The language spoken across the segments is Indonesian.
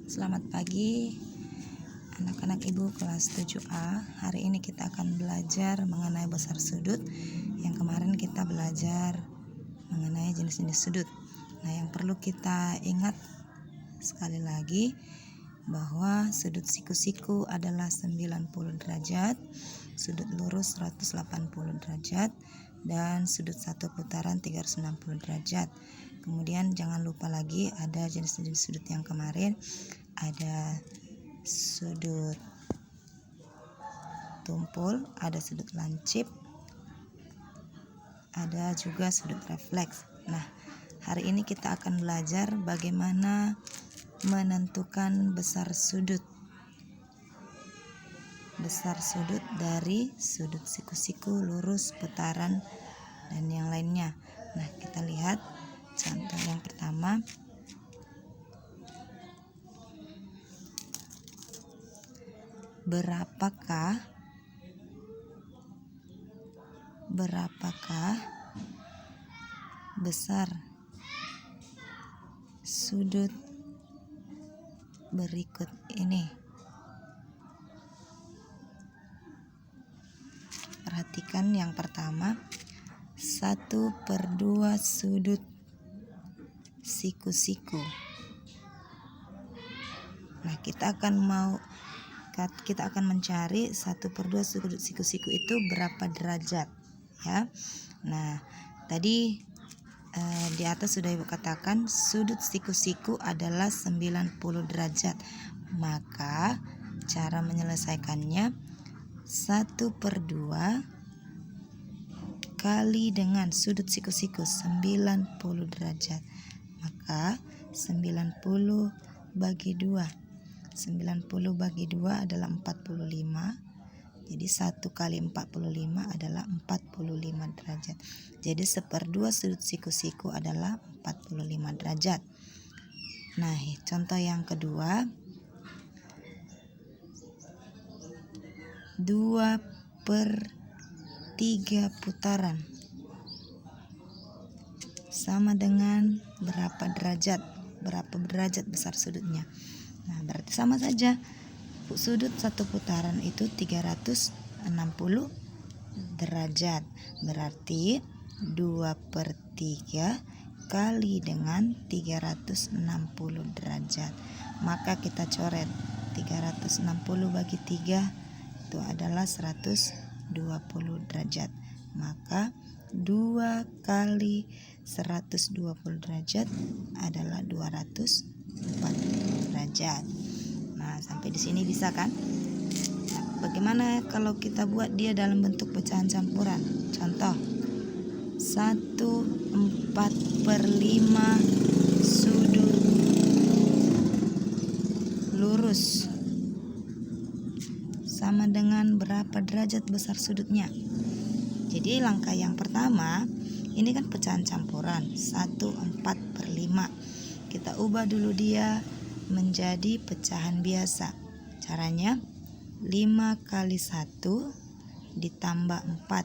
Selamat pagi anak-anak ibu kelas 7A. Hari ini kita akan belajar mengenai besar sudut. Yang kemarin kita belajar mengenai jenis-jenis sudut. Nah, yang perlu kita ingat sekali lagi bahwa sudut siku-siku adalah 90 derajat, sudut lurus 180 derajat, dan sudut satu putaran 360 derajat. Kemudian jangan lupa lagi ada jenis-jenis sudut yang kemarin, ada sudut tumpul, ada sudut lancip, ada juga sudut refleks. Nah, hari ini kita akan belajar bagaimana menentukan besar sudut dari sudut siku-siku, lurus, putaran, dan yang lainnya. Nah, kita lihat contoh yang pertama. Berapakah besar sudut berikut ini? Perhatikan yang pertama, 1/2 sudut siku-siku. Nah, kita akan mencari 1/2 sudut siku-siku itu berapa derajat, ya. Nah, tadi di atas sudah ibu katakan sudut siku-siku adalah 90 derajat. Maka cara menyelesaikannya 1/2 kali dengan sudut siku-siku 90 derajat. Maka 90 bagi 2. 90 bagi 2 adalah 45. Jadi 1 kali 45 adalah 45 derajat. Jadi 1/2 sudut siku-siku adalah 45 derajat. Nah, contoh yang kedua, 2/3 putaran sama dengan berapa derajat besar sudutnya. Nah, berarti sama saja. Sudut satu putaran itu 360 derajat. Berarti 2/3 kali dengan 360 derajat. Maka kita coret 360 bagi 3 itu adalah 120 derajat. Maka 2 kali 120 derajat adalah 240 derajat. Nah, sampai di sini bisa kan? Nah, bagaimana kalau kita buat dia dalam bentuk pecahan campuran? Contoh 1/4/5 sudut lurus sama dengan berapa derajat besar sudutnya? Jadi langkah yang pertama, ini kan pecahan campuran 1/4/5. Kita ubah dulu dia menjadi pecahan biasa. Caranya 5 kali 1 ditambah 4.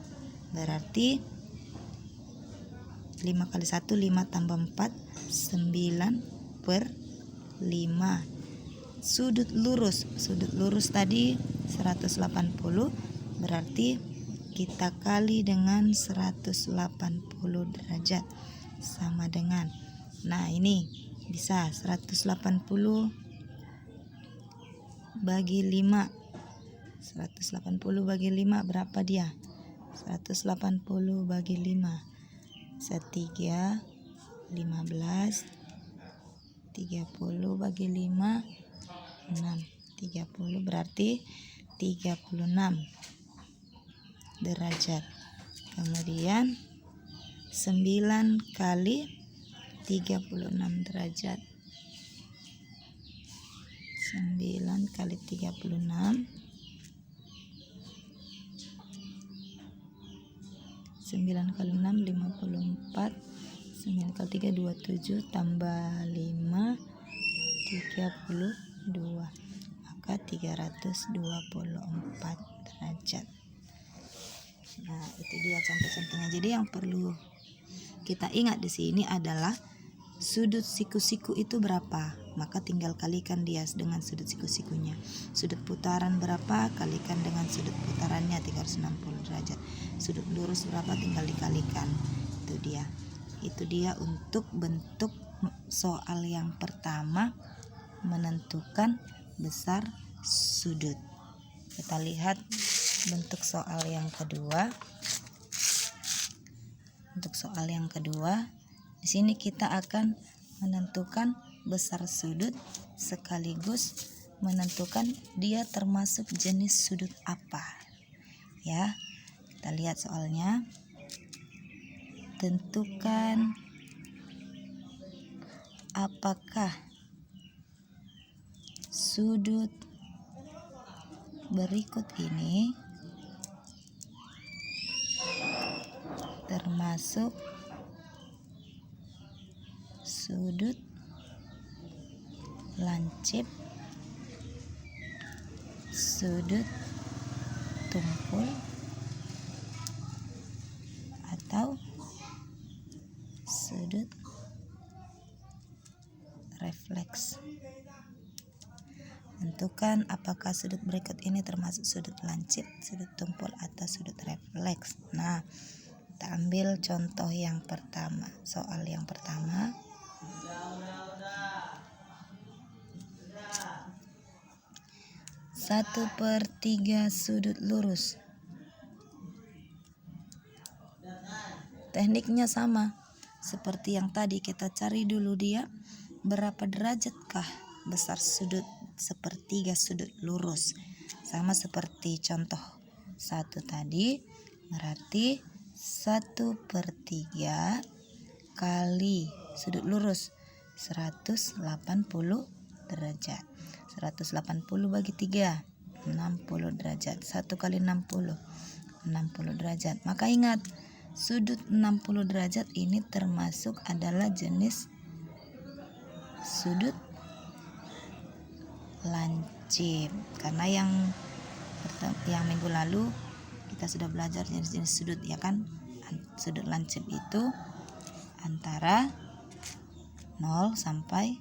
Berarti 5 kali 1, 5 tambah 4, 9/5. Sudut lurus tadi 180, berarti kita kali dengan 180 derajat sama dengan, nah ini bisa 180 bagi 5. 180 bagi 5 berapa dia? 180 bagi 5 1/3, 15. 30 bagi 5 6. 30 berarti 36 derajat. Kemudian 9 kali 36 derajat. 9 kali 36, 9 kali 6 54, 9 kali 3 27 tambah 5 32, maka 324 derajat. Nah, itu dia contoh-contohnya. Jadi yang perlu kita ingat di sini adalah sudut siku-siku itu berapa? maka tinggal kalikan dia dengan sudut siku-sikunya. Sudut putaran berapa, kalikan dengan sudut putarannya 360 derajat. Sudut lurus berapa, tinggal dikalikan. Itu dia untuk bentuk soal yang pertama, menentukan besar sudut. Kita lihat bentuk soal yang kedua. Untuk soal yang kedua, di sini kita akan menentukan besar sudut sekaligus menentukan dia termasuk jenis sudut apa. Ya, kita lihat soalnya. Tentukan apakah sudut berikut ini termasuk sudut lancip, sudut tumpul, atau sudut refleks. Tentukan apakah sudut berikut ini termasuk sudut lancip, sudut tumpul, atau sudut refleks. Nah, kita ambil contoh yang pertama. Soal yang pertama. Satu per 3 sudut lurus. Tekniknya sama seperti yang tadi, kita cari dulu dia berapa derajatkah besar sudut sepertiga sudut lurus. Sama seperti contoh 1 tadi, berarti 1/3 kali sudut lurus 180 derajat. 180 bagi 3, 60 derajat. 1 kali 60, 60 derajat. Maka ingat, sudut 60 derajat ini termasuk adalah jenis sudut lancip. Karena yang minggu lalu kita sudah belajar jenis-jenis sudut, ya kan? Sudut lancip itu antara 0 sampai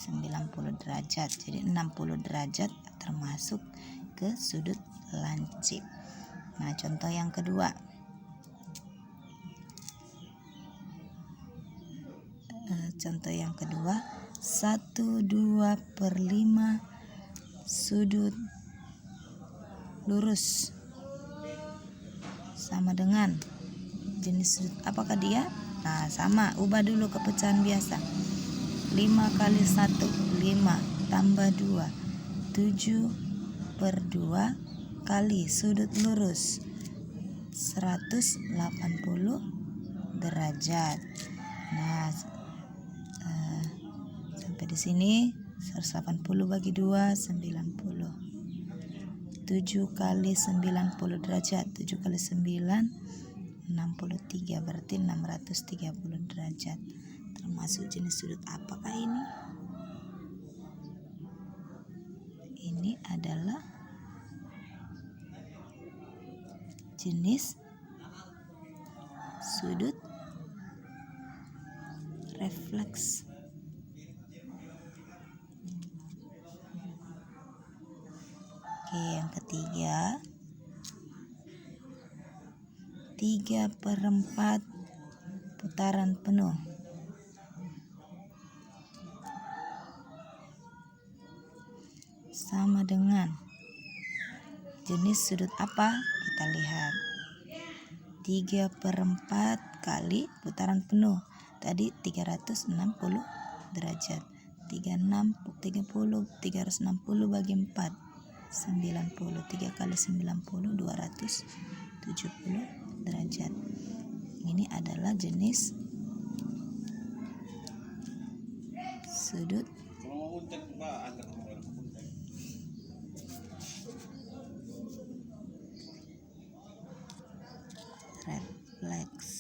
90 derajat. Jadi 60 derajat termasuk ke sudut lancip. Nah, contoh yang kedua. Contoh yang kedua, 1/2/5 sudut lurus sama dengan jenis sudut apakah dia? Nah, sama, ubah dulu ke pecahan biasa. 5 kali 1, 5 tambah 2, 7/2 kali sudut lurus 180 derajat. Nah, sampai di sini 180 bagi 2, 90. 7 kali 90 derajat. 7 kali 9, 63, berarti 630 derajat. Termasuk jenis sudut apakah ini? Ini adalah jenis sudut refleks. Oke, yang ketiga, 3/4 putaran penuh. Sama dengan jenis sudut apa? Kita lihat. 3/4 kali putaran penuh. Tadi 360 derajat. 360 bagi 4, 90. 3 kali 90, 270 derajat. Ini adalah jenis sudut refleks.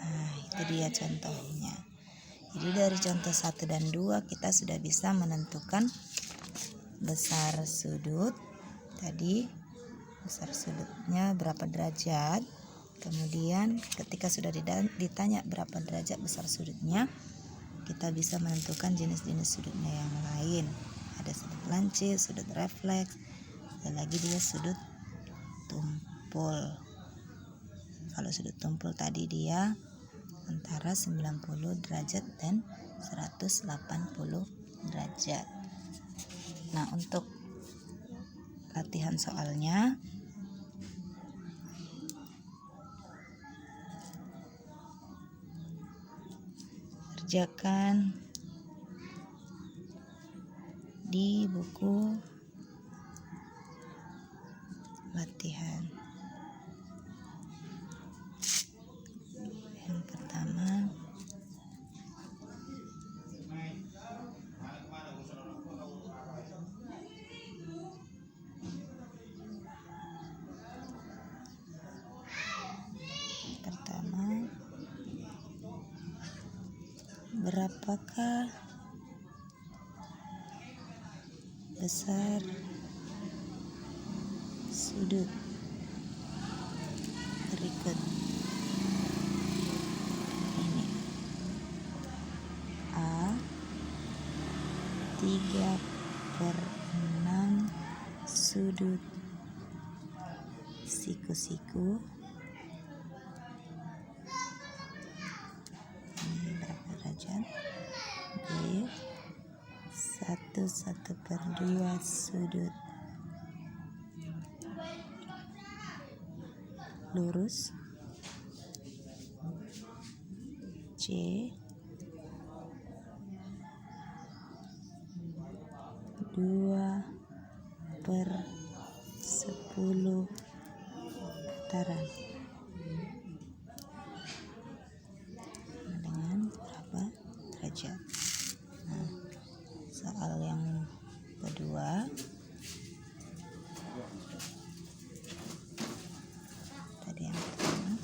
Nah, itu dia contohnya. Jadi dari contoh 1 dan 2 kita sudah bisa menentukan besar sudut. Tadi besar sudutnya berapa derajat, Kemudian ketika sudah ditanya berapa derajat besar sudutnya, kita bisa menentukan jenis-jenis sudutnya yang lain. Ada sudut lancip, sudut refleks, ada lagi dia sudut tumpul. Kalau sudut tumpul tadi dia antara 90 derajat dan 180 derajat. Nah, untuk latihan soalnya, kerjakan di buku latihan. Yang pertama, berapakah besar sudut berikut ini? A 3/6 sudut siku-siku. Ini berapa derajat? B 1/1/2 sudut lurus. C 2/10 putaran. Dengan berapa derajat? Nah, soal yang kedua, tadi yang pertama,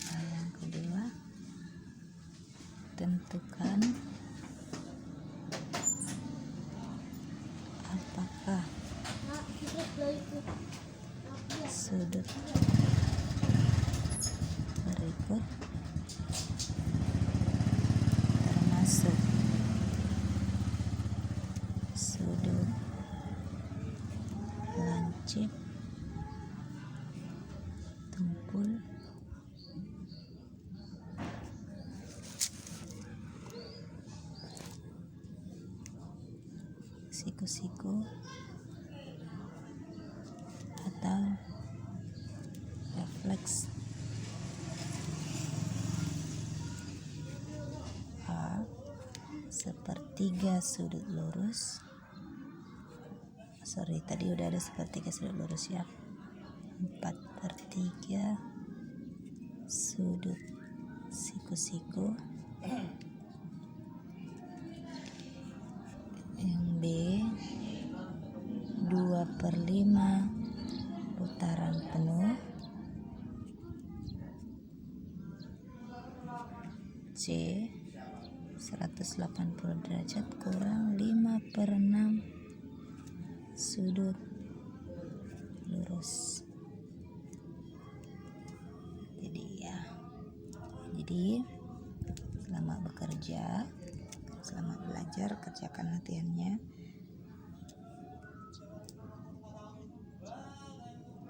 soal yang kedua, tentukan apakah sudut berikut termasuk sudut lancip, tumpul, siku-siku, atau refleks. A 1/3 sudut lurus. Tadi udah ada 1/3 sudut lurus ya. 4/3 sudut siku-siku. Yang B 2/5 putaran penuh. C 180 derajat kurang 5/6 sudut lurus. Jadi selamat bekerja, selamat belajar, kerjakan latihannya.